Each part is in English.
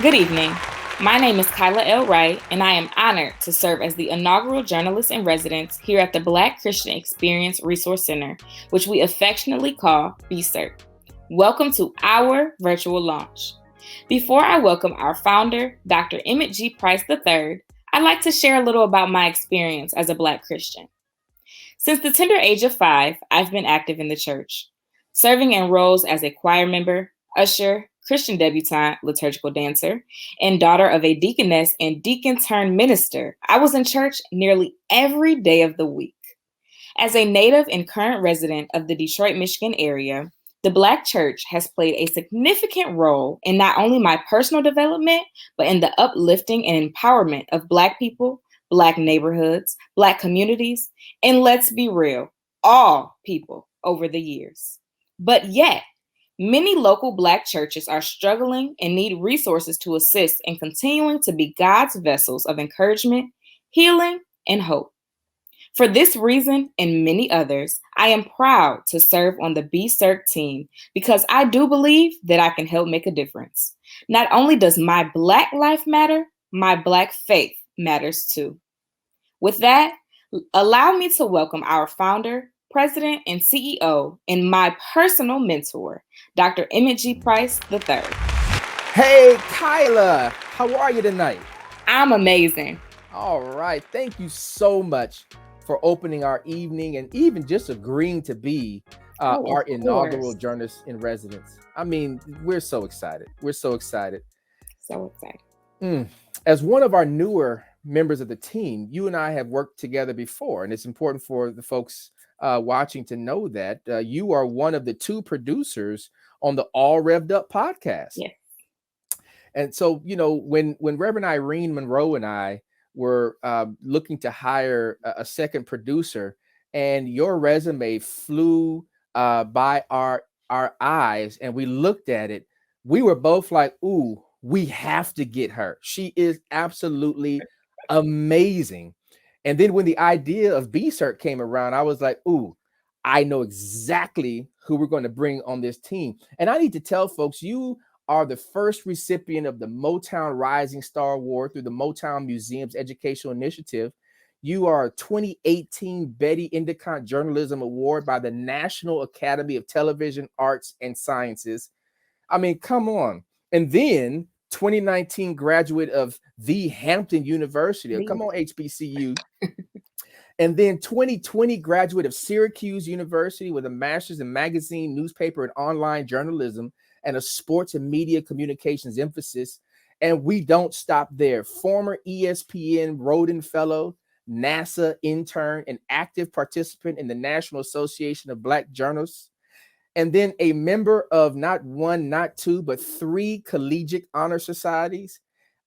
Good evening. My name is Kyla L. Wright, and I am honored to serve as the inaugural journalist in residence here at the Black Christian Experience Resource Center, which we affectionately call BCERC. Welcome to our virtual launch. Before I welcome our founder, Dr. Emmett G. Price III, I'd like to share a little about my experience as a Black Christian. Since the tender age of 5, I've been active in the church, serving in roles as a choir member, usher, Christian debutante, liturgical dancer, and daughter of a deaconess and deacon-turned-minister. I was in church nearly every day of the week. As a native and current resident of the Detroit, Michigan area, the Black church has played a significant role in not only my personal development, but in the uplifting and empowerment of Black people, Black neighborhoods, Black communities, and let's be real, all people over the years. But yet, many local Black churches are struggling and need resources to assist in continuing to be God's vessels of encouragement, healing, and hope. For this reason and many others, I am proud to serve on the BCERC team because I do believe that I can help make a difference. Not only does my Black life matter, my Black faith matters too. With that, allow me to welcome our founder, President and CEO, and my personal mentor, Dr. Emmett G. Price III. Hey, Kyla, how are you tonight? I'm amazing. All right. Thank you so much for opening our evening and even just agreeing to be our inaugural journalist in residence. I mean, we're so excited. We're so excited. So excited. As one of our newer members of the team, you and I have worked together before, and it's important for the folks watching to know that you are one of the 2 producers on the All Revved Up podcast. Yes. And so, you know, when Reverend Irene Monroe and I were looking to hire a second producer, and your resume flew by our eyes, and we looked at it, we were both like, ooh, we have to get her. She is absolutely amazing. And then when the idea of BCERC came around, I was like, ooh, I know exactly who we're going to bring on this team. And I need to tell folks, you are the first recipient of the Motown Rising Star Award through the Motown Museum's Educational Initiative. You are a 2018 Betty Endicott Journalism Award by the National Academy of Television Arts and Sciences. I mean, come on. And then 2019 graduate of the Hampton University. Come on, HBCU. And then 2020 graduate of Syracuse University with a master's in magazine, newspaper, and online journalism and a sports and media communications emphasis. And we don't stop there. Former ESPN Roden Fellow, NASA intern, and active participant in the National Association of Black Journalists. And then a member of not 1, not 2, but 3 collegiate honor societies,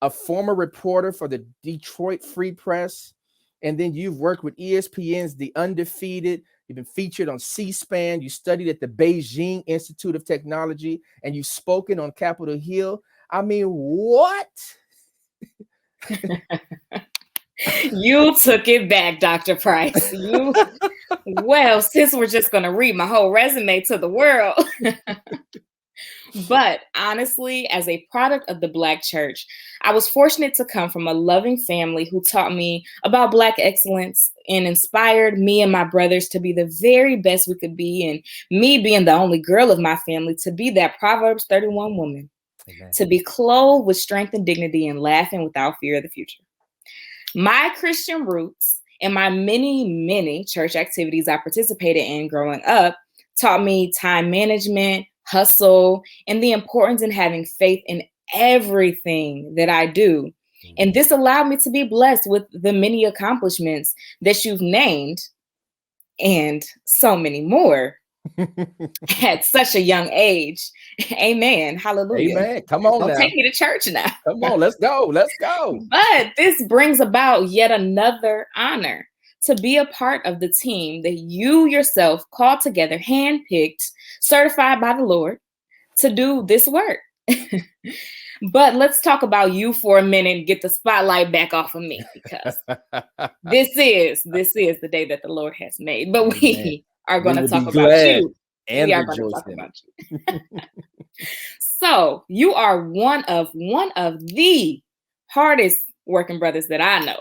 a former reporter for the Detroit Free Press. And then you've worked with ESPN's The Undefeated. You've been featured on C-SPAN. You studied at the Beijing Institute of Technology, and you've spoken on Capitol Hill. I mean, what? You took it back, Dr. Price. Well, since we're just going to read my whole resume to the world. But honestly, as a product of the Black church, I was fortunate to come from a loving family who taught me about Black excellence and inspired me and my brothers to be the very best we could be. And me being the only girl of my family, to be that Proverbs 31 woman. Amen. To be clothed with strength and dignity and laughing without fear of the future. My Christian roots and my many church activities I participated in growing up taught me time management, hustle, and the importance in having faith in everything that I do. And this allowed me to be blessed with the many accomplishments that you've named and so many more at such a young age. Amen. Hallelujah. Amen. Come on now. Take me to church now. Come on, let's go. Let's go. But this brings about yet another honor to be a part of the team that you yourself called together, handpicked, certified by the Lord to do this work. But let's talk about you for a minute and get the spotlight back off of me, because this is the day that the Lord has made. But we are going to talk about you. And we are going to talk about you. So So you are one of the hardest working brothers that I know.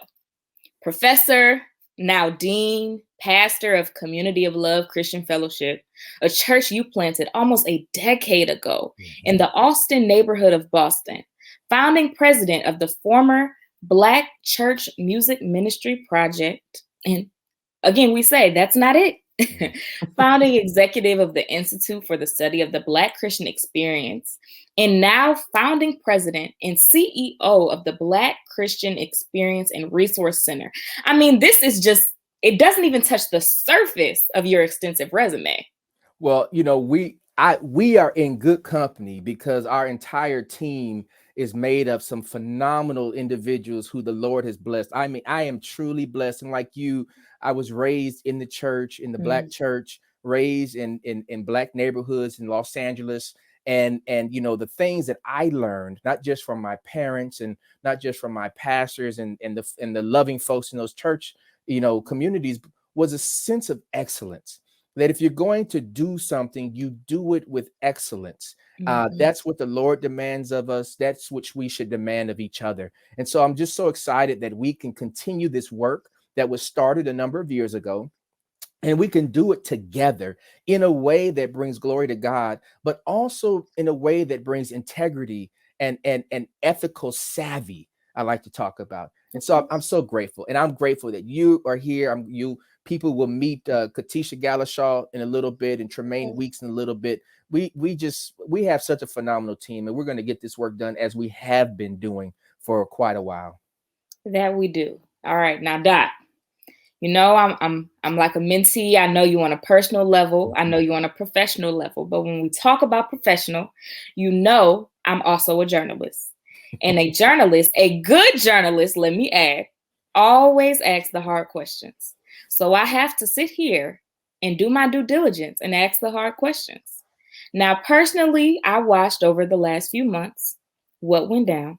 Professor, now dean, pastor of Community of Love Christian Fellowship, a church you planted almost a decade ago in the Austin neighborhood of Boston, founding president of the former Black Church Music Ministry Project. And again, we say that's not it. Founding executive of the Institute for the Study of the Black Christian Experience, and now founding president and CEO of the Black Christian Experience and Resource Center. I mean, this is just, it doesn't even touch the surface of your extensive resume. Well, we are in good company because our entire team is made of some phenomenal individuals who the Lord has blessed. I mean, I am truly blessed. And like you, I was raised in the church, in the Black church, raised in Black neighborhoods in Los Angeles. And the things that I learned, not just from my parents and not just from my pastors and the loving folks in those church, communities, was a sense of excellence. That if you're going to do something, you do it with excellence. That's what the Lord demands of us. That's what we should demand of each other. And so I'm just so excited that we can continue this work that was started a number of years ago. And we can do it together in a way that brings glory to God, but also in a way that brings integrity and ethical savvy, I like to talk about. And so I'm so grateful. And I'm grateful that you are here. People will meet Katisha Galashaw in a little bit and Tremaine Weeks in a little bit. We have such a phenomenal team, and we're going to get this work done as we have been doing for quite a while. That we do. All right, now Doc. I'm like a mentee. I know you on a personal level. I know you on a professional level. But when we talk about professional, I'm also a journalist. And a journalist, a good journalist, let me add, always asks the hard questions. So I have to sit here and do my due diligence and ask the hard questions. Now, personally, I watched over the last few months what went down.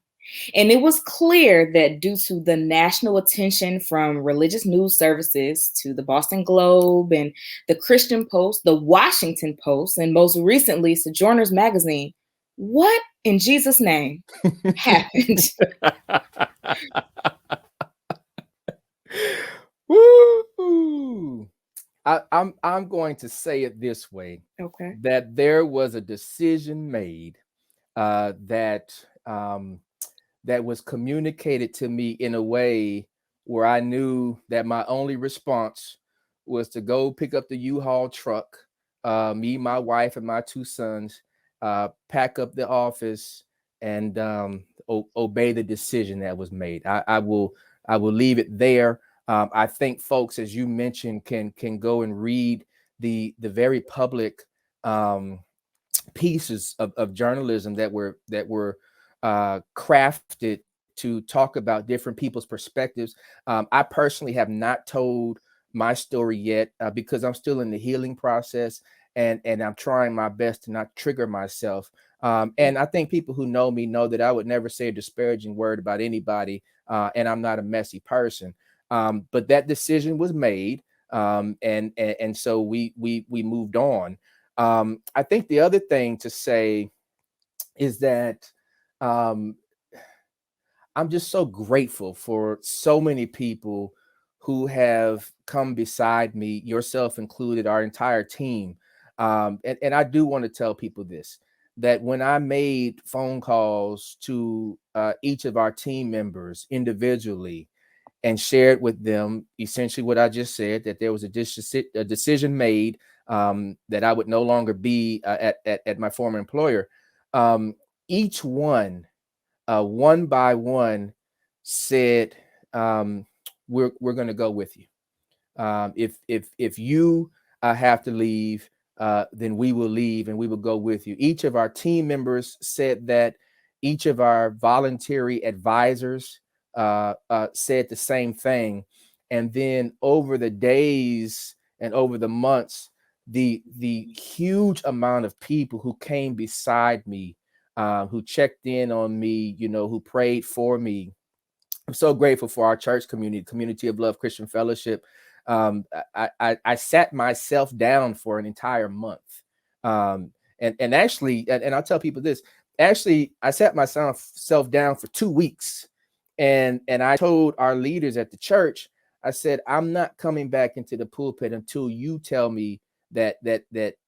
And it was clear that due to the national attention from religious news services to the Boston Globe and the Christian Post, the Washington Post, and most recently Sojourners Magazine, what in Jesus' name happened? Woo! I'm going to say it this way. Okay. That there was a decision made that was communicated to me in a way where I knew that my only response was to go pick up the U-Haul truck, me, my wife, and my two sons, pack up the office, and obey the decision that was made. I will leave it there. I think folks, as you mentioned, can go and read the very public pieces of journalism that were crafted to talk about different people's perspectives. I personally have not told my story yet because I'm still in the healing process, and I'm trying my best to not trigger myself. And I think people who know me know that I would never say a disparaging word about anybody, and I'm not a messy person. But that decision was made, and so we moved on. I think the other thing to say is that I'm just so grateful for so many people who have come beside me, yourself included, our entire team. And I do want to tell people this, that when I made phone calls to each of our team members individually and shared with them essentially what I just said, that there was a decision made that I would no longer be at my former employer. Each one by one said, we're going to go with you. If you have to leave, then we will leave and we will go with you. Each of our team members said that. Each of our voluntary advisors said the same thing. And then over the days and over the months, the huge amount of people who came beside me, who checked in on me, who prayed for me. I'm so grateful for our church Community of Love Christian Fellowship. I sat myself down for an entire month. And actually, and I'll tell people this, actually, I sat myself down for 2 weeks, and I told our leaders at the church, I said, I'm not coming back into the pulpit until you tell me that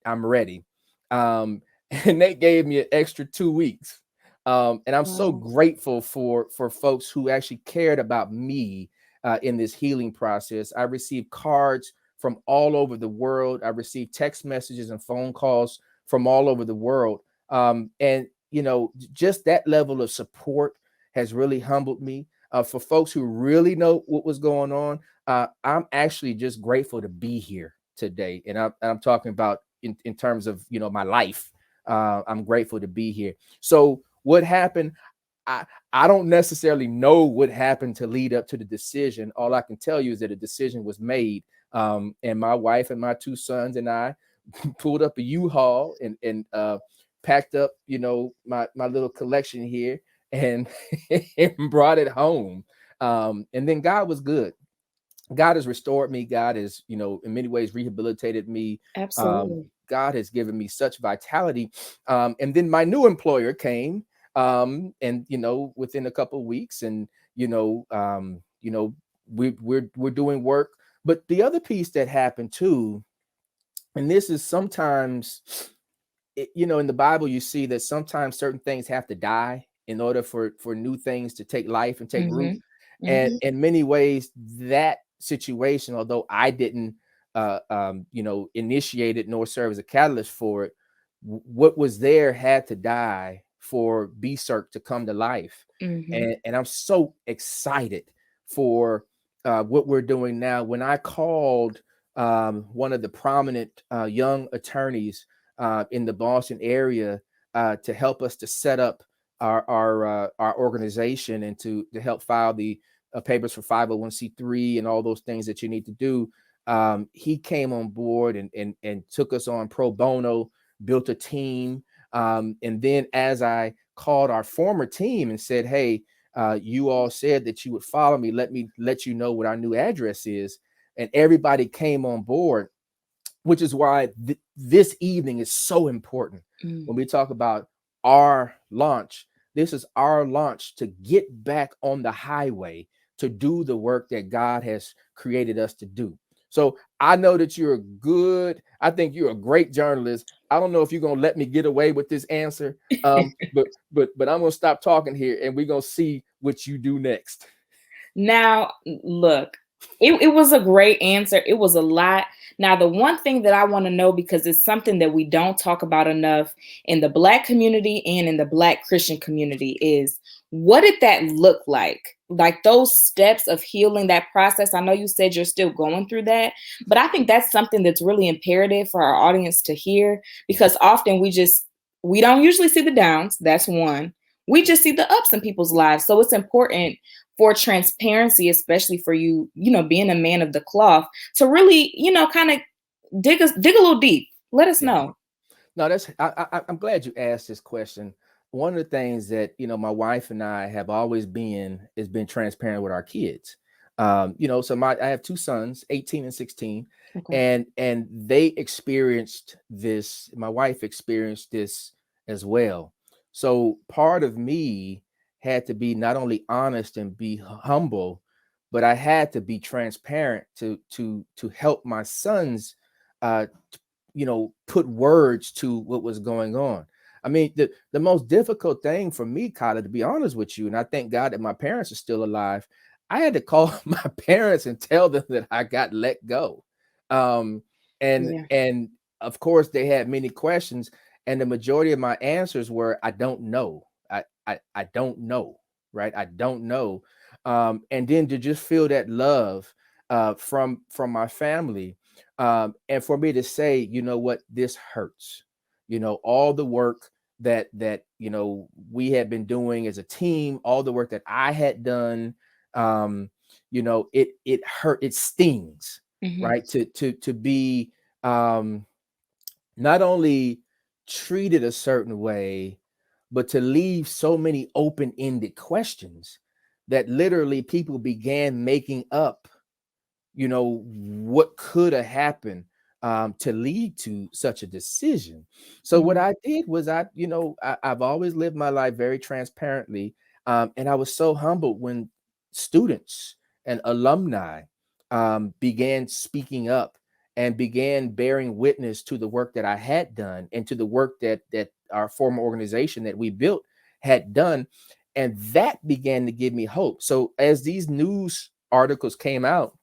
I'm ready. Um, and they gave me an extra 2 weeks. And I'm so Wow. grateful for folks who actually cared about me in this healing process. I received cards from all over the world. I received text messages and phone calls from all over the world. And just that level of support has really humbled me. For folks who really know what was going on, I'm actually just grateful to be here today. And I'm talking about in terms of my life. I'm grateful to be here. So what happened? I don't necessarily know what happened to lead up to the decision. All I can tell you is that a decision was made, and my wife and my two sons and I pulled up a U-Haul and packed up, my little collection here and, and brought it home. And then God was good. God has restored me. God has, in many ways rehabilitated me. Absolutely. God has given me such vitality. And then my new employer came, and within a couple of weeks, and we're doing work. But the other piece that happened too, and this is sometimes, in the Bible, you see that sometimes certain things have to die in order for new things to take life and take root. Mm-hmm. And Mm-hmm. in many ways, that situation, although I didn't, initiate it nor serve as a catalyst for it, what was there had to die for BCERC to come to life. Mm-hmm. And I'm so excited for what we're doing now. When I called one of the prominent young attorneys in the Boston area to help us to set up our organization and to help file the papers for 501c3 and all those things that you need to do. He came on board and took us on pro bono, built a team. And then as I called our former team and said, hey, you all said that you would follow me. Let me let you know what our new address is. And everybody came on board, which is why this evening is so important. Mm. When we talk about our launch, this is our launch to get back on the highway to do the work that God has created us to do. So I know that you're good. I think you're a great journalist. I don't know if you're gonna let me get away with this answer, but I'm gonna stop talking here, and we're gonna see what you do next. Now, look, it was a great answer. It was a lot. Now, the one thing that I want to know, because it's something that we don't talk about enough in the Black community and in the Black Christian community, is what did that look like? Like those steps of healing, that process. I know you said you're still going through that, but I think that's something that's really imperative for our audience to hear, because often we don't usually see the downs. That's one. We just see the ups in people's lives. So it's important for transparency, especially for you, being a man of the cloth, to really, kind of dig a little deep. Let us Yeah. know. No, I'm glad you asked this question. One of the things that my wife and I have always been transparent with our kids. So I have two sons, 18 and 16, Okay. and they experienced this. My wife experienced this as well. So part of me had to be not only honest and be humble, but I had to be transparent to help my sons uh, put words to what was going on. I mean, the most difficult thing for me, Kyla, to be honest with you, and I thank God that my parents are still alive. I had to call my parents and tell them that I got let go. Um, and Yeah. and of course they had many questions, and the majority of my answers were, I don't know. I don't know, right? I don't know. And then to just feel that love from my family, and for me to say, you know what, this hurts. All the work that we had been doing as a team, all the work that I had done, it hurt, it stings, Hmm. right? To be um, not only treated a certain way, but to leave so many open-ended questions that literally people began making up what could have happened. to lead to such a decision. So what I did was I've always lived my life very transparently. And I was so humbled when students and alumni began speaking up and began bearing witness to the work that I had done and to the work that our former organization that we built had done. And that began to give me hope. So as these news articles came out,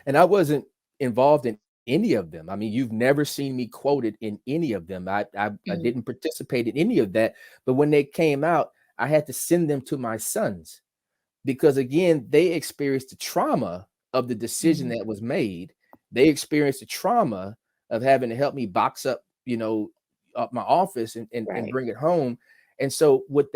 and I wasn't involved in any of them. I mean, you've never seen me quoted in any of them. I didn't participate in any of that. But when they came out, I had to send them to my sons because, again, they experienced the trauma of the decision that was made. They experienced the trauma of having to help me box up, up my office and bring it home. And so what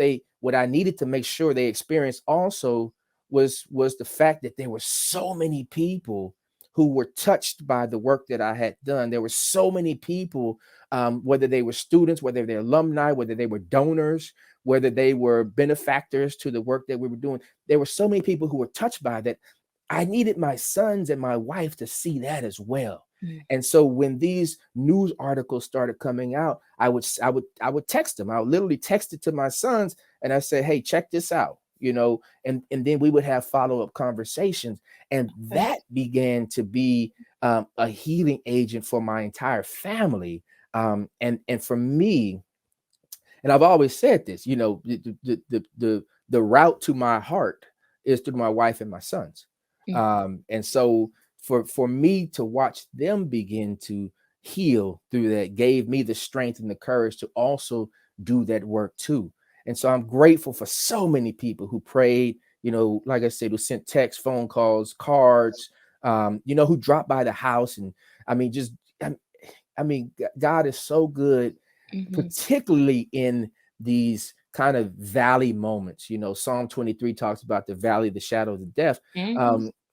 I needed to make sure they experienced also was the fact that there were so many people who were touched by the work that I had done. There were so many people, whether they were students, whether they're alumni, whether they were donors, whether they were benefactors to the work that we were doing. There were so many people who were touched by that. I needed my sons and my wife to see that as well. And so when these news articles started coming out, I would text them. I would literally text it to my sons and I say, hey, check this out, and then we would have follow-up conversations. And that began to be a healing agent for my entire family. And for me, and I've always said this, the route to my heart is through my wife and my sons. And so for me to watch them begin to heal through that gave me the strength and the courage to also do that work too. And so I'm grateful for so many people who prayed, like I said, who sent texts, phone calls, cards, who dropped by the house. And God is so good, particularly in these kind of valley moments. Psalm 23 talks about the valley of the shadow of the death.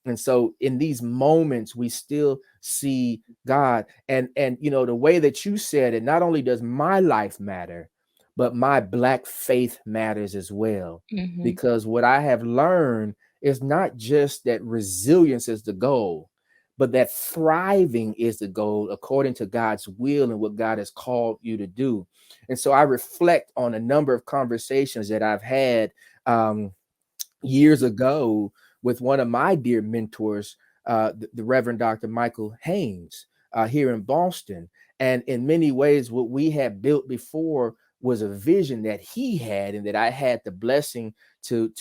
And so in these moments, we still see God. And the way that you said it, not only does my life matter, but my Black faith matters as well. Because what I have learned is not just that resilience is the goal, but that thriving is the goal according to God's will and what God has called you to do. And so I reflect on a number of conversations that I've had years ago with one of my dear mentors, the Reverend Dr. Michael Haynes here in Boston. And in many ways, what we had built before was a vision that he had and that I had the blessing to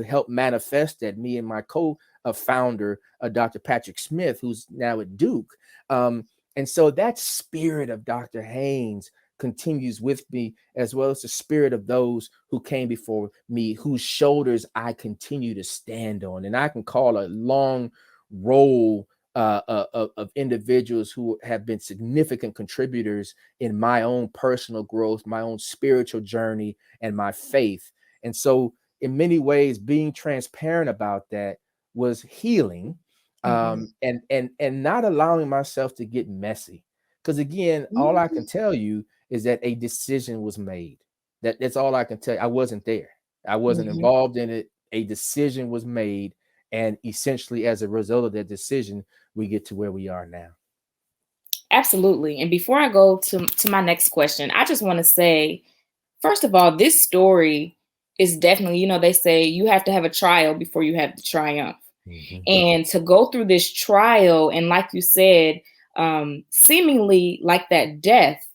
help manifest that, me and my co-founder, Dr. Patrick Smith, who's now at Duke. And so that spirit of Dr. Haynes continues with me, as well as the spirit of those who came before me, whose shoulders I continue to stand on. And I can call a long roll of individuals who have been significant contributors in my own personal growth, my own spiritual journey, and my faith. And so in many ways, being transparent about that was healing, and not allowing myself to get messy. Because again, all I can tell you is that a decision was made. That's all I can tell you. I wasn't there. I wasn't involved in it. A decision was made. And essentially, as a result of that decision, we get to where we are now. Absolutely. And before I go to my next question, I just want to say, first of all, this story is definitely, they say you have to have a trial before you have the triumph. And to go through this trial, and like you said, seemingly like that death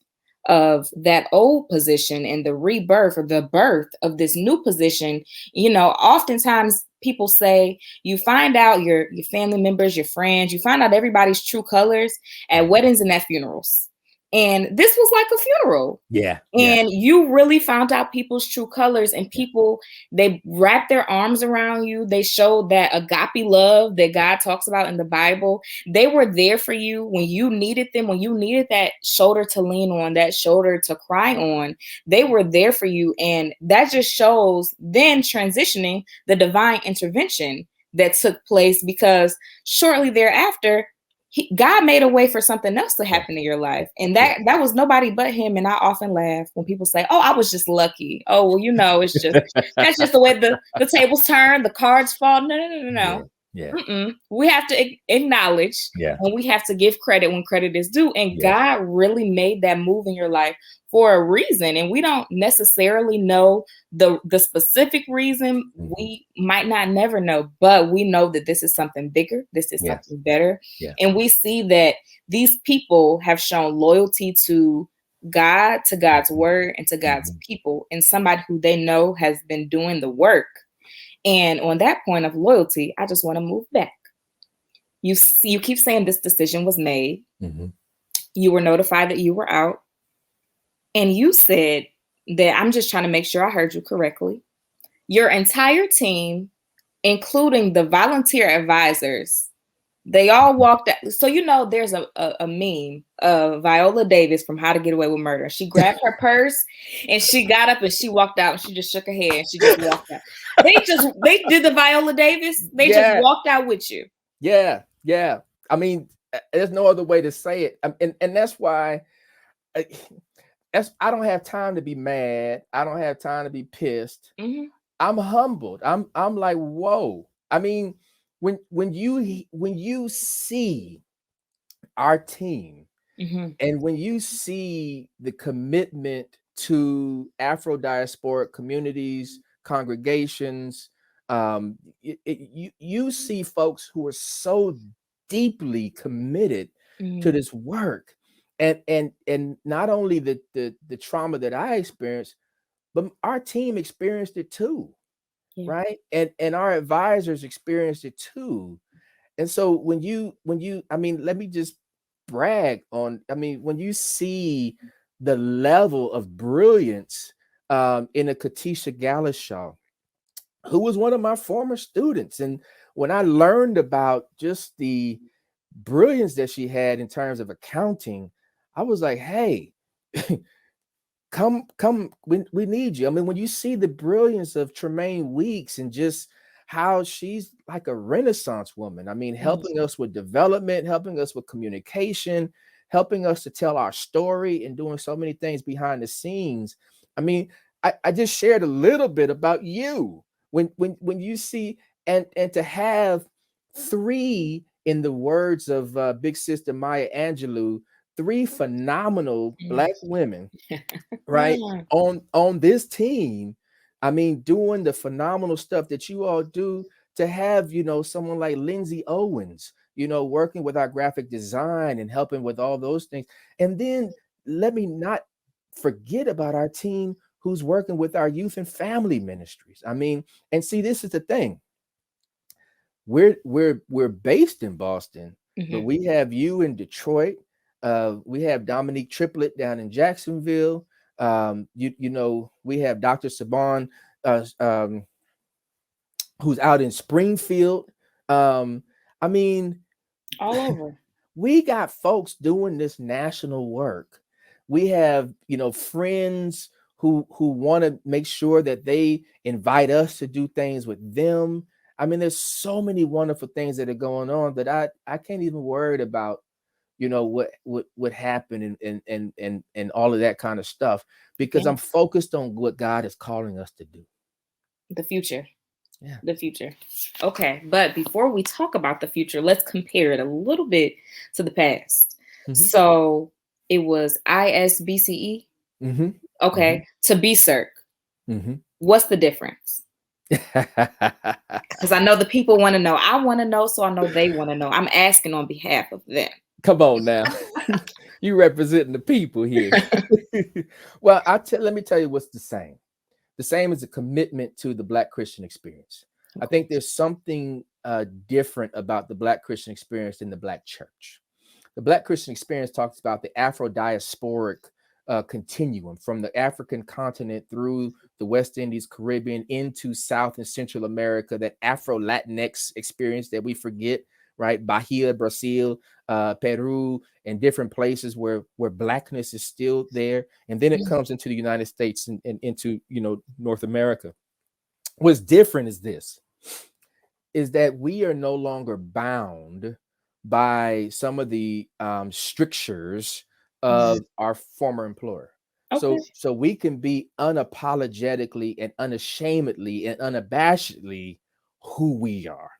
of that old position and the rebirth or the birth of this new position, oftentimes people say you find out your family members, your friends, you find out everybody's true colors at weddings and at funerals. And this was like a funeral. Yeah. And you really found out people's true colors, and people, they wrapped their arms around you. They showed that agape love that God talks about in the Bible. They were there for you when you needed them, when you needed that shoulder to lean on, that shoulder to cry on. They were there for you. And that just shows then transitioning the divine intervention that took place, because shortly thereafter, God made a way for something else to happen in your life. And that was nobody but him. And I often laugh when people say, oh, I was just lucky. Oh, well, it's just, that's just the way the tables turn, the cards fall. No. Yeah. We have to acknowledge, Yeah. and we have to give credit when credit is due. And Yes. God really made that move in your life for a reason. And we don't necessarily know the specific reason. We might not never know, but we know that this is something bigger. This is Yes. something better. Yeah. And we see that these people have shown loyalty to God, to God's word, and to God's people, and somebody who they know has been doing the work. And on that point of loyalty, I just want to move back. You keep saying this decision was made. You were notified that you were out. And you said that, I'm just trying to make sure I heard you correctly, your entire team, including the volunteer advisors, they all walked out. So, there's a meme of Viola Davis from How to Get Away with Murder. She grabbed her purse and she got up and she walked out and she just shook her head and she just walked out. They did the Viola Davis. They just walked out with you. Yeah. Yeah. I mean, there's no other way to say it. And that's why I don't have time to be mad. I don't have time to be pissed. I'm humbled. I'm like, whoa. I mean, when you see our team and when you see the commitment to Afro diasporic communities, congregations, you see folks who are so deeply committed to this work, and not only the trauma that I experienced, but our team experienced it too. Right. And our advisors experienced it too. And so when you, I mean, let me just brag on, I mean, when you see the level of brilliance in a Katisha Galashaw, who was one of my former students. And when I learned about just the brilliance that she had in terms of accounting, I was like, hey, come, we need you. I mean, when you see the brilliance of Tremaine Weeks and just how she's like a Renaissance woman, I mean, helping us with development, helping us with communication, helping us to tell our story, and doing so many things behind the scenes. I mean, I just shared a little bit about you when you see, and to have three, in the words of Big Sister Maya Angelou, three phenomenal Black women, right, on this team. I mean, doing the phenomenal stuff that you all do, to have, someone like Lindsay Owens, working with our graphic design and helping with all those things. And then let me not forget about our team who's working with our youth and family ministries. I mean, and see, this is the thing. We're based in Boston, but we have you in Detroit. We have Dominique Triplett down in Jacksonville. We have Dr. Saban, who's out in Springfield. I mean, all over. We got folks doing this national work. We have, friends who want to make sure that they invite us to do things with them. I mean, there's so many wonderful things that are going on that I can't even worry about, what happened and all of that kind of stuff, because I'm focused on what God is calling us to do. The future. Yeah. The future. Okay. But before we talk about the future, let's compare it a little bit to the past. So it was ISBCE. Okay. To BCERC. What's the difference? Because I know the people want to know. I want to know, so I know they want to know. I'm asking on behalf of them. Come on now. You representing the people here. Well, let me tell you what's the same. The same is a commitment to the Black Christian experience. I think there's something different about the Black Christian experience in the Black church. The Black Christian experience talks about the Afro-diasporic continuum from the African continent through the West Indies, Caribbean, into South and Central America, that Afro-Latinx experience that we forget, right? Bahia, Brazil, Peru, and different places where Blackness is still there. And then it comes into the United States and into, North America. What's different is that we are no longer bound by some of the strictures of our former employer. Okay. So we can be unapologetically and unashamedly and unabashedly who we are.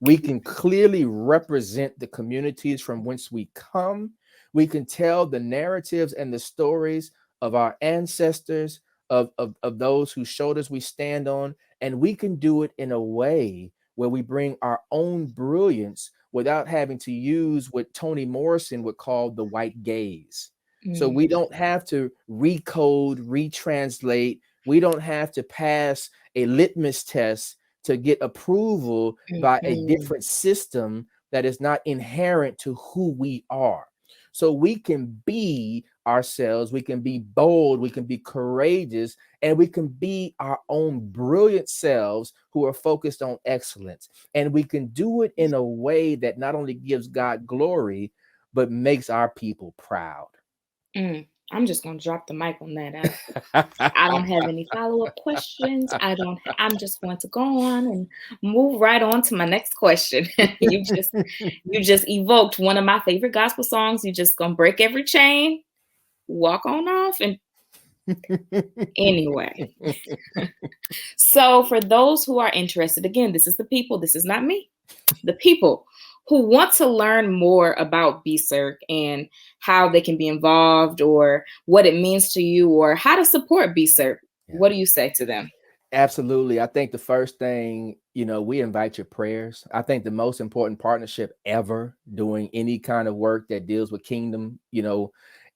We can clearly represent the communities from whence we come. We can tell the narratives and the stories of our ancestors, of those whose shoulders we stand on, and we can do it in a way where we bring our own brilliance without having to use what Toni Morrison would call the white gaze. So we Mm, don't have to recode, retranslate. We don't have to pass a litmus test to get approval by a mhm, different system that is not inherent to who we are. So we can be ourselves, we can be bold, we can be courageous, and we can be our own brilliant selves who are focused on excellence. And we can do it in a way that not only gives God glory, but makes our people proud. mm. I'm just gonna drop the mic on that. I don't have any follow-up questions. I'm just going to go on and move right on to my next question. You just evoked one of my favorite gospel songs. You just gonna break every chain, walk on off, and anyway. So for those who are interested, again, this is the people, this is not me. The people who want to learn more about BCERC and how they can be involved or what it means to you or how to support BCERC, Yeah. what do you say to them? Absolutely. I think the first thing, we invite your prayers. I think the most important partnership ever doing any kind of work that deals with kingdom,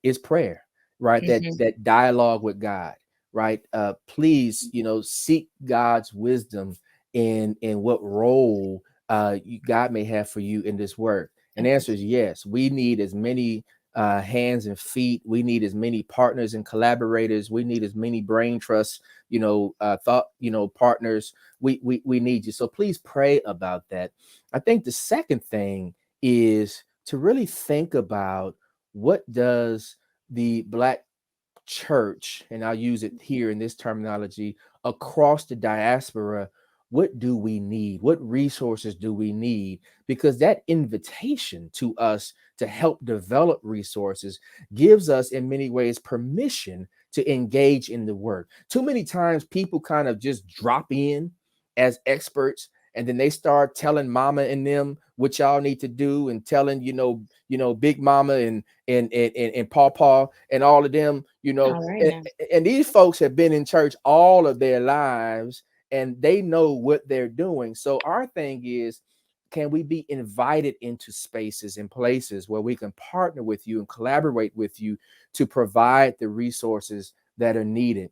is prayer, right? That Mhm. that dialogue with God, right? Please, seek God's wisdom in what role God may have for you in this work. And the answer is yes. We need as many hands and feet. We need as many partners and collaborators. We need as many brain trusts, thought, partners. We need you. So please pray about that. I think the second thing is to really think about what does the Black church, and I'll use it here in this terminology, across the diaspora, what do we need? What resources do we need? Because that invitation to us to help develop resources gives us, in many ways, permission to engage in the work. Too many times people kind of just drop in as experts and then they start telling mama and them what y'all need to do and telling, Big Mama and Pawpaw and all of them, All right and, now. and these folks have been in church all of their lives and they know what they're doing. So our thing is, can we be invited into spaces and places where we can partner with you and collaborate with you to provide the resources that are needed?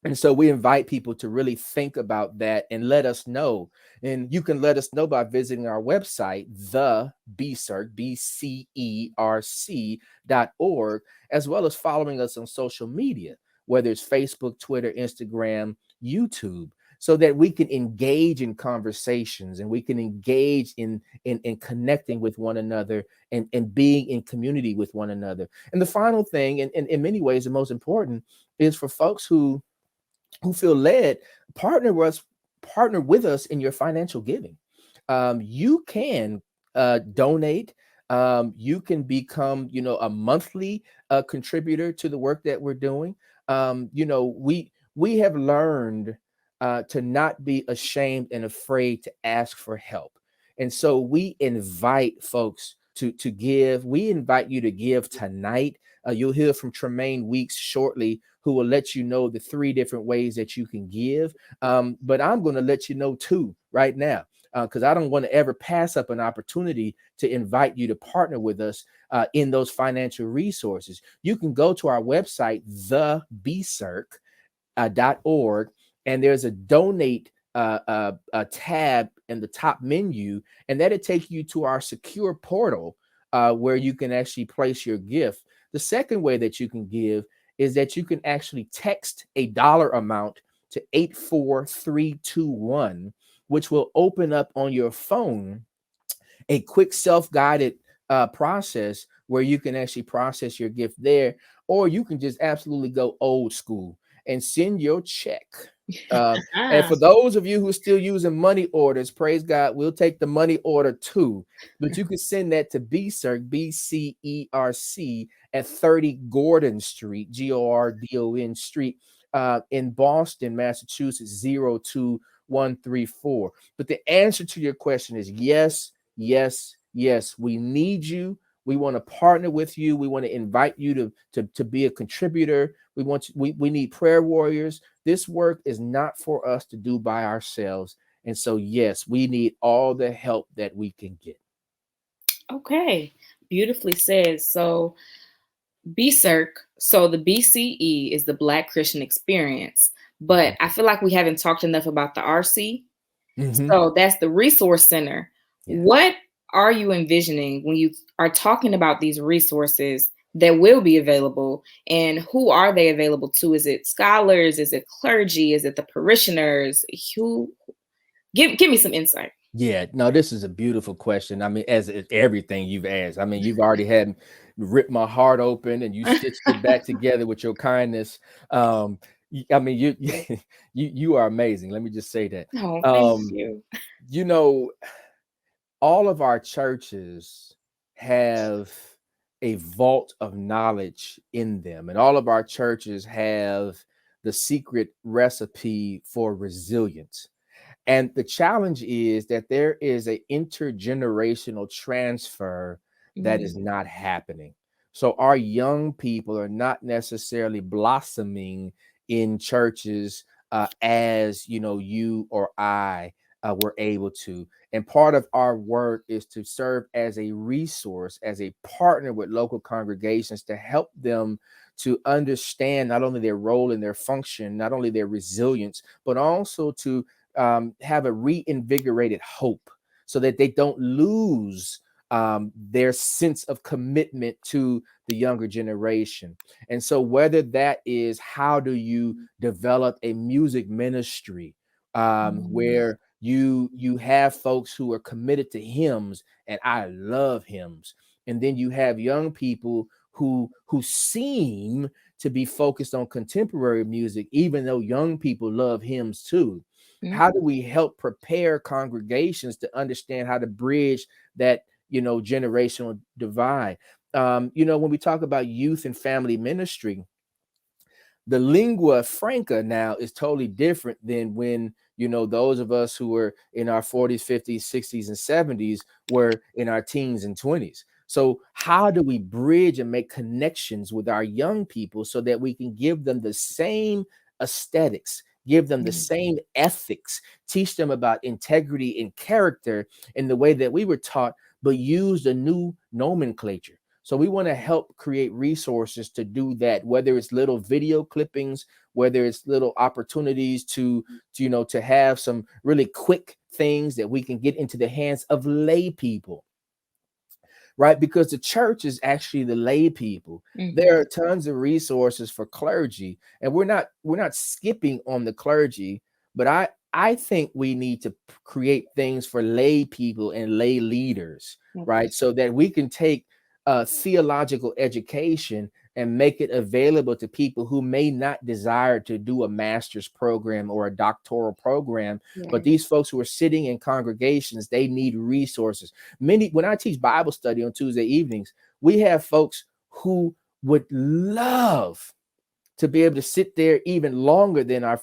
And so we invite people to really think about that and let us know. And you can let us know by visiting our website, the BCERC.org, as well as following us on social media, whether it's Facebook, Twitter, Instagram, YouTube, so that we can engage in conversations and we can engage in connecting with one another and being in community with one another. And the final thing, and in many ways, the most important, is for folks who feel led, partner with us in your financial giving. You can donate. You can become, a monthly contributor to the work that we're doing. We have learned to not be ashamed and afraid to ask for help, and so we invite folks to give. We invite you to give tonight. You'll hear from Tremaine Weeks shortly, who will let you know the 3 different ways that you can give. But I'm going to let you know 2 right now, because I don't want to ever pass up an opportunity to invite you to partner with us in those financial resources. You can go to our website, thebcerc.org, and there's a donate a tab in the top menu, and that'll take you to our secure portal where you can actually place your gift. The second way that you can give is that you can actually text a dollar amount to 84321, which will open up on your phone a quick self-guided process where you can actually process your gift there, or you can just absolutely go old school and send your check. And for those of you who are still using money orders, praise God, we'll take the money order too. But you can send that to BCERC, BCERC, at 30 Gordon Street, Gordon Street, in Boston, Massachusetts, 02111. 1 3 4. But the answer to your question is yes, yes, yes. We need you. We want to partner with you. We want to invite you to be a contributor. We need prayer warriors. This work is not for us to do by ourselves. And so, yes, we need all the help that we can get. Okay, beautifully said. So BCERC, so the BCE is the Black Christian Experience, but I feel like we haven't talked enough about the RC. Mm-hmm. So that's the Resource Center. Yeah. What are you envisioning when you are talking about these resources that will be available, and who are they available to? Is it scholars? Is it clergy? Is it the parishioners? Who? Give me some insight. Yeah, no, this is a beautiful question. I mean, as everything you've asked, I mean, you've already had ripped my heart open and you stitched it back together with your kindness. I mean, you are amazing. Let me just say that. Oh, thank Um, you. you know, all of our churches have a vault of knowledge in them, and all of our churches have the secret recipe for resilience. And the challenge is that there is an intergenerational transfer that is Mm, not happening. So our young people are not necessarily blossoming in churches as you or I were able to. And part of our work is to serve as a resource, as a partner with local congregations to help them to understand not only their role and their function, not only their resilience, but also to have a reinvigorated hope so that they don't lose their sense of commitment to the younger generation. And so, whether that is how do you develop a music ministry mm, where you have folks who are committed to hymns, and I love hymns, and then you have young people who seem to be focused on contemporary music, even though young people love hymns too. How do mm, we help prepare congregations to understand how to bridge that generational divide? When we talk about youth and family ministry, the lingua franca now is totally different than when those of us who were in our 40s, 50s, 60s, and 70s were in our teens and 20s. So how do we bridge and make connections with our young people so that we can give them the same aesthetics, give them the mm, same ethics, teach them about integrity and character in the way that we were taught, but use the new nomenclature? So we want to help create resources to do that, whether it's little video clippings, whether it's little opportunities to have some really quick things that we can get into the hands of lay people, right? Because the church is actually the lay people. There mhm, are tons of resources for clergy, and we're not skipping on the clergy, but I think we need to create things for lay people and lay leaders, okay. right? So that we can take theological education and make it available to people who may not desire to do a master's program or a doctoral program, but Right. these folks who are sitting in congregations, they need resources. When I teach Bible study on Tuesday evenings, we have folks who would love to be able to sit there even longer than our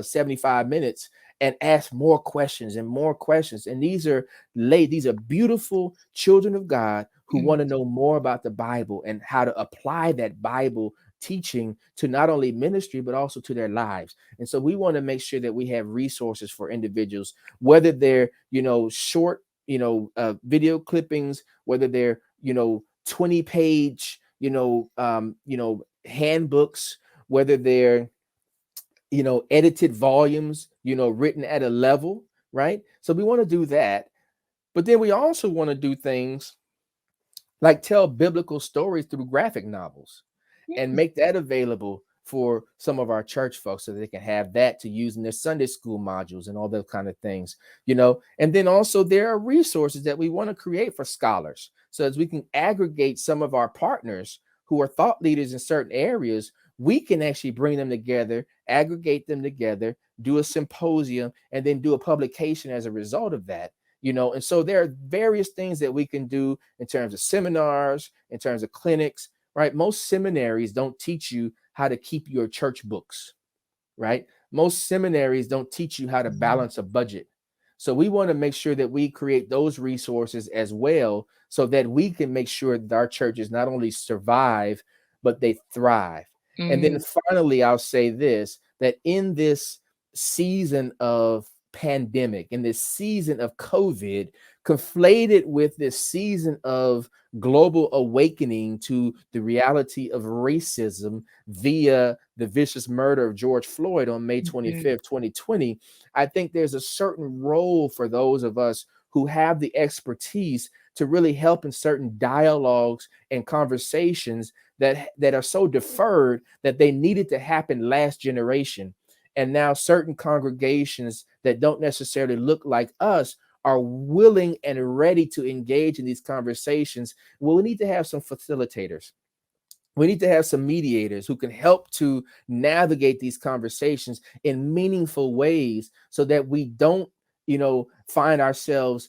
75 minutes and ask more questions and more questions. And these are beautiful children of God who Mm, want to know more about the Bible and how to apply that Bible teaching to not only ministry but also to their lives. And so we want to make sure that we have resources for individuals, whether they're short video clippings, whether they're 20-page handbooks, whether they're edited volumes written at a level, right? So we want to do that, but then we also want to do things like tell biblical stories through graphic novels and mm, make that available for some of our church folks so they can have that to use in their Sunday school modules and all those kind of things. And then also there are resources that we want to create for scholars so as we can aggregate some of our partners who are thought leaders in certain areas. We can actually bring them together, aggregate them together, do a symposium, and then do a publication as a result of that. And so there are various things that we can do in terms of seminars, in terms of clinics, right? Most seminaries don't teach you how to keep your church books. right? Most seminaries don't teach you how to balance a budget. So we want to make sure that we create those resources as well so that we can make sure that our churches not only survive, but they thrive. And then finally, I'll say this, that in this season of pandemic, in this season of COVID, conflated with this season of global awakening to the reality of racism via the vicious murder of George Floyd on May 25th, 2020, I think there's a certain role for those of us who have the expertise to really help in certain dialogues and conversations that are so deferred that they needed to happen last generation. And now certain congregations that don't necessarily look like us are willing and ready to engage in these conversations. Well, we need to have some facilitators. We need to have some mediators who can help to navigate these conversations in meaningful ways so that we don't, find ourselves,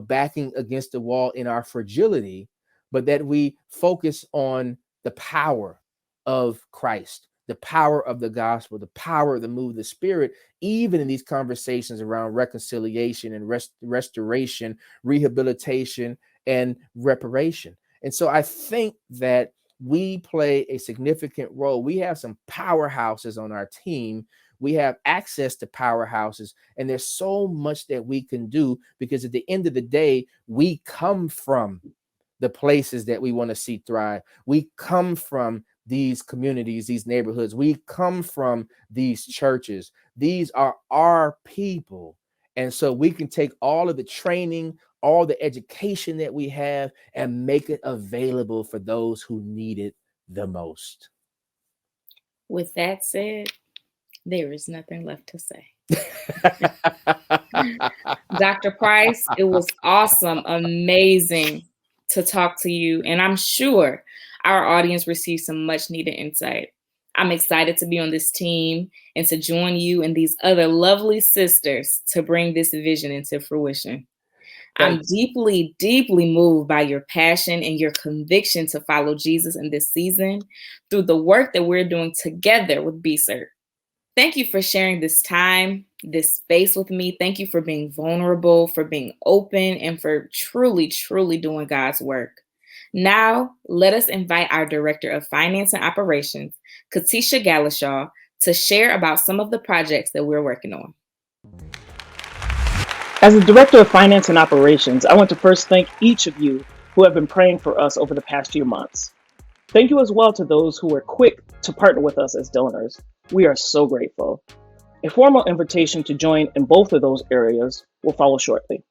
backing against the wall in our fragility, but that we focus on the power of Christ, the power of the gospel, the power of the move of the Spirit, even in these conversations around reconciliation and restoration, rehabilitation, and reparation. And so I think that we play a significant role. We have some powerhouses on our team. We have access to powerhouses, and there's so much that we can do because at the end of the day, we come from the places that we want to see thrive. We come from these communities, these neighborhoods. We come from these churches. These are our people. And so we can take all of the training, all the education that we have, and make it available for those who need it the most. With that said, there is nothing left to say. Dr. Price, it was awesome, amazing to talk to you. And I'm sure our audience received some much needed insight. I'm excited to be on this team and to join you and these other lovely sisters to bring this vision into fruition. I'm deeply, deeply moved by your passion and your conviction to follow Jesus in this season through the work that we're doing together with BCERC. Thank you for sharing this time, this space with me. Thank you for being vulnerable, for being open, and for truly, truly doing God's work. Now, let us invite our Director of Finance and Operations, Katisha Galashaw, to share about some of the projects that we're working on. As the Director of Finance and Operations, I want to first thank each of you who have been praying for us over the past few months. Thank you as well to those who were quick to partner with us as donors. We are so grateful. A formal invitation to join in both of those areas will follow shortly.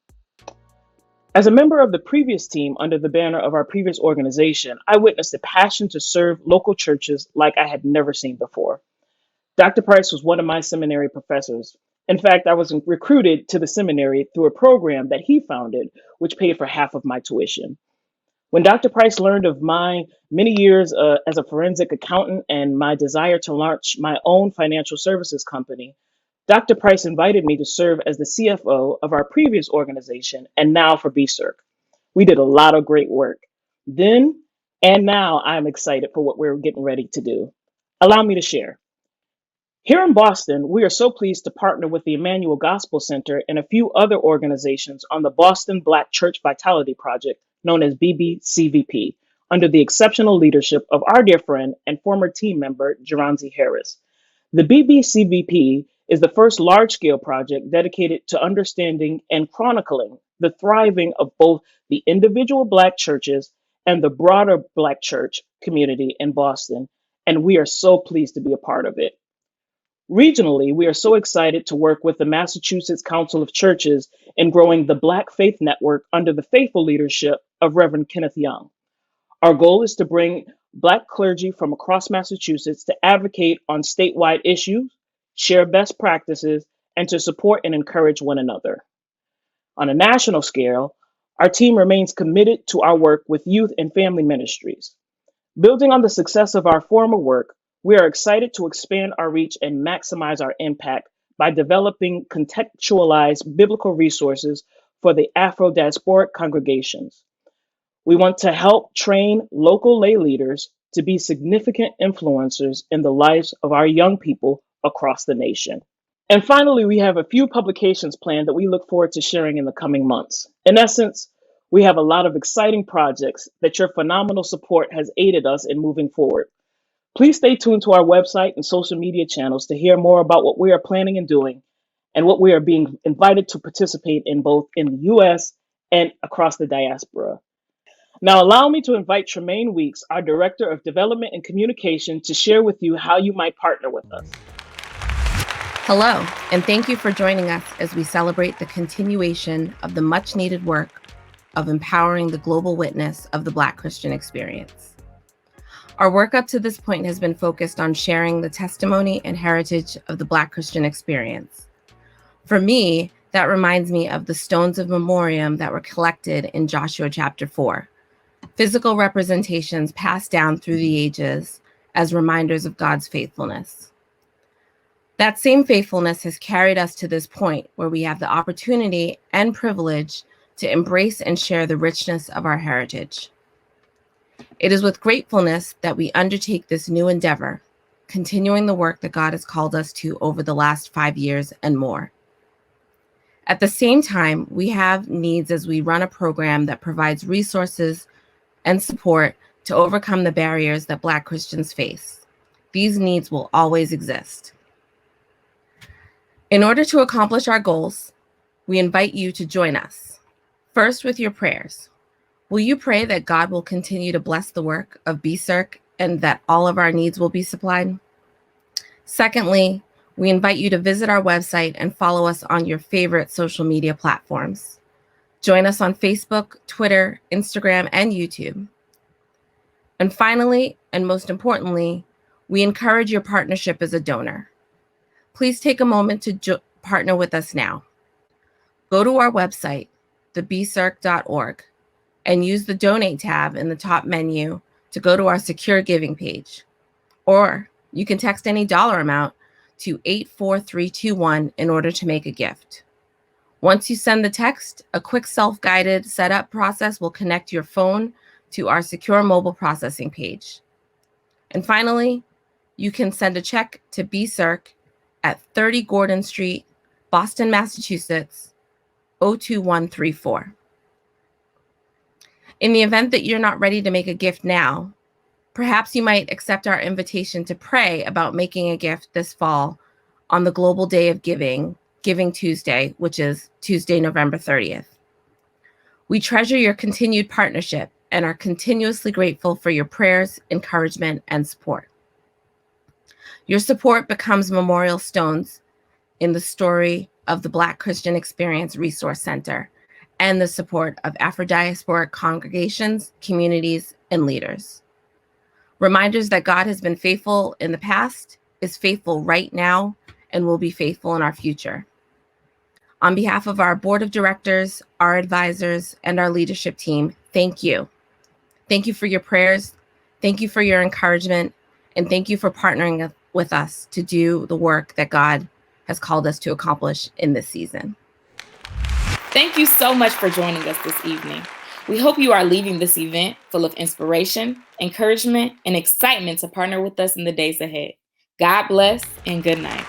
As a member of the previous team under the banner of our previous organization, I witnessed a passion to serve local churches like I had never seen before. Dr. Price was one of my seminary professors. In fact, I was recruited to the seminary through a program that he founded, which paid for half of my tuition. When Dr. Price learned of my many years as a forensic accountant and my desire to launch my own financial services company, Dr. Price invited me to serve as the CFO of our previous organization and now for BCERC. We did a lot of great work. Then and now I'm excited for what we're getting ready to do. Allow me to share. Here in Boston, we are so pleased to partner with the Emmanuel Gospel Center and a few other organizations on the Boston Black Church Vitality Project, known as BBCVP, under the exceptional leadership of our dear friend and former team member, Geronzi Harris. The BBCVP is the first large-scale project dedicated to understanding and chronicling the thriving of both the individual Black churches and the broader Black church community in Boston, and we are so pleased to be a part of it. Regionally, we are so excited to work with the Massachusetts Council of Churches in growing the Black Faith Network under the faithful leadership of Reverend Kenneth Young. Our goal is to bring Black clergy from across Massachusetts to advocate on statewide issues, share best practices, and to support and encourage one another. On a national scale, our team remains committed to our work with youth and family ministries. Building on the success of our former work, we are excited to expand our reach and maximize our impact by developing contextualized biblical resources for the Afro-diasporic congregations. We want to help train local lay leaders to be significant influencers in the lives of our young people, across the nation. And finally, we have a few publications planned that we look forward to sharing in the coming months. In essence, we have a lot of exciting projects that your phenomenal support has aided us in moving forward. Please stay tuned to our website and social media channels to hear more about what we are planning and doing and what we are being invited to participate in both in the US and across the diaspora. Now, allow me to invite Tremaine Weeks, our Director of Development and Communication, to share with you how you might partner with us. Hello, and thank you for joining us as we celebrate the continuation of the much-needed work of empowering the global witness of the Black Christian experience. Our work up to this point has been focused on sharing the testimony and heritage of the Black Christian experience. For me, that reminds me of the stones of memoriam that were collected in Joshua chapter 4, physical representations passed down through the ages as reminders of God's faithfulness. That same faithfulness has carried us to this point where we have the opportunity and privilege to embrace and share the richness of our heritage. It is with gratefulness that we undertake this new endeavor, continuing the work that God has called us to over the last 5 years and more. At the same time, we have needs as we run a program that provides resources and support to overcome the barriers that Black Christians face. These needs will always exist. In order to accomplish our goals, we invite you to join us. First, with your prayers. Will you pray that God will continue to bless the work of BCERC and that all of our needs will be supplied? Secondly, we invite you to visit our website and follow us on your favorite social media platforms. Join us on Facebook, Twitter, Instagram, and YouTube. And finally, and most importantly, we encourage your partnership as a donor. Please take a moment to partner with us now. Go to our website, thebcerc.org, and use the Donate tab in the top menu to go to our secure giving page. Or you can text any dollar amount to 84321 in order to make a gift. Once you send the text, a quick self-guided setup process will connect your phone to our secure mobile processing page. And finally, you can send a check to BCERC at 30 Gordon Street, Boston, Massachusetts, 02134. In the event that you're not ready to make a gift now, perhaps you might accept our invitation to pray about making a gift this fall on the Global Day of Giving, Giving Tuesday, which is Tuesday, November 30th. We treasure your continued partnership and are continuously grateful for your prayers, encouragement, and support. Your support becomes memorial stones in the story of the Black Christian Experience Resource Center and the support of Afro-diasporic congregations, communities, and leaders. Reminders that God has been faithful in the past, is faithful right now, and will be faithful in our future. On behalf of our board of directors, our advisors, and our leadership team, thank you. Thank you for your prayers. Thank you for your encouragement. And thank you for partnering with us to do the work that God has called us to accomplish in this season. Thank you so much for joining us this evening. We hope you are leaving this event full of inspiration, encouragement, and excitement to partner with us in the days ahead. God bless and good night.